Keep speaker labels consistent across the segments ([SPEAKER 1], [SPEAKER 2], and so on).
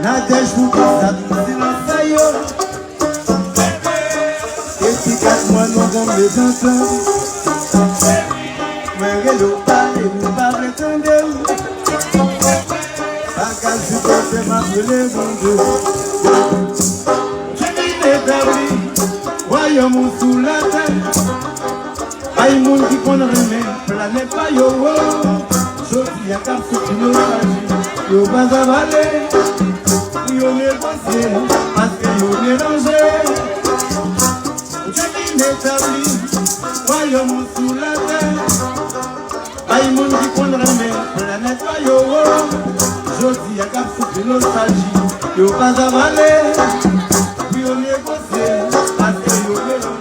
[SPEAKER 1] Nadège pour que ça tout silence yo. Et puis 4 mois nous avons les enfants. Mais réseau parle, nous pas prétendre. Pas qu'à se passer ma brûlée mon Dieu. Je vis établi, royaume sous la terre. Aïe monde qui connaît rien, planète pas yo. Sophie a cap sur une nostalgie, yo pas avalé. Yo négocié, parce que yo mélangé. Je vis établi, royaume sous la terre. Aïe monde qui connaît rien, planète pas yo. Sophie a cap sur une nostalgie, yo pas avalé. Yo négocié, parce que yo mélangé.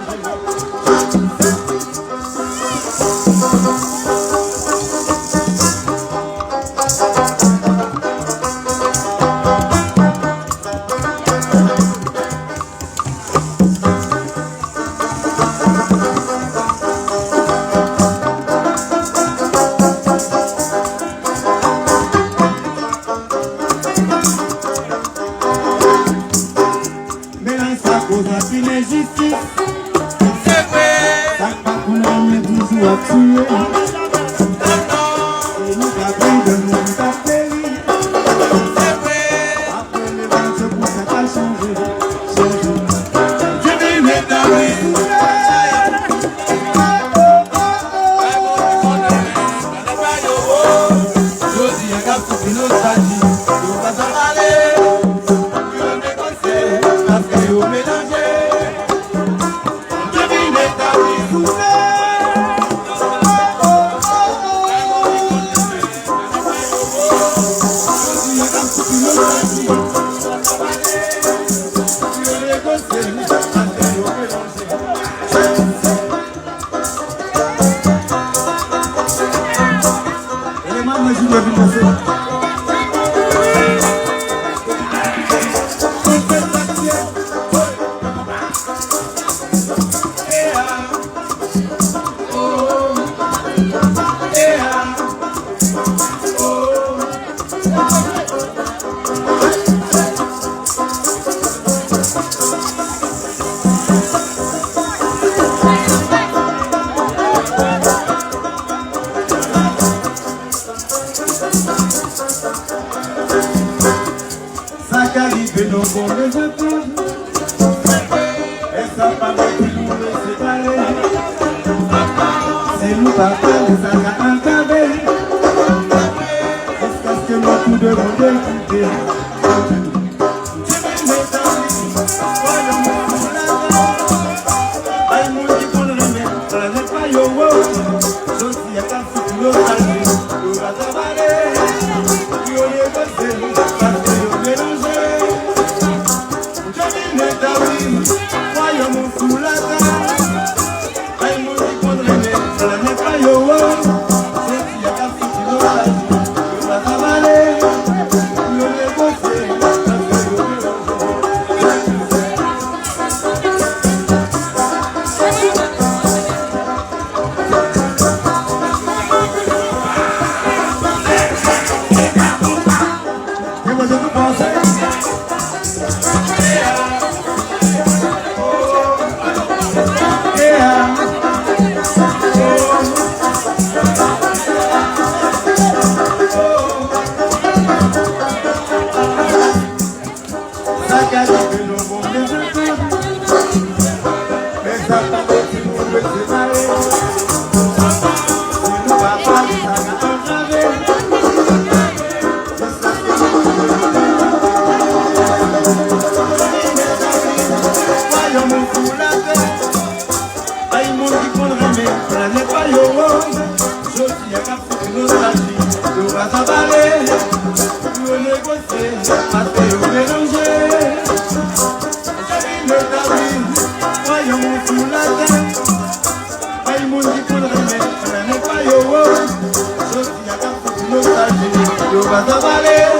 [SPEAKER 1] Yo vas a valer,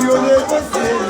[SPEAKER 1] yo negocié.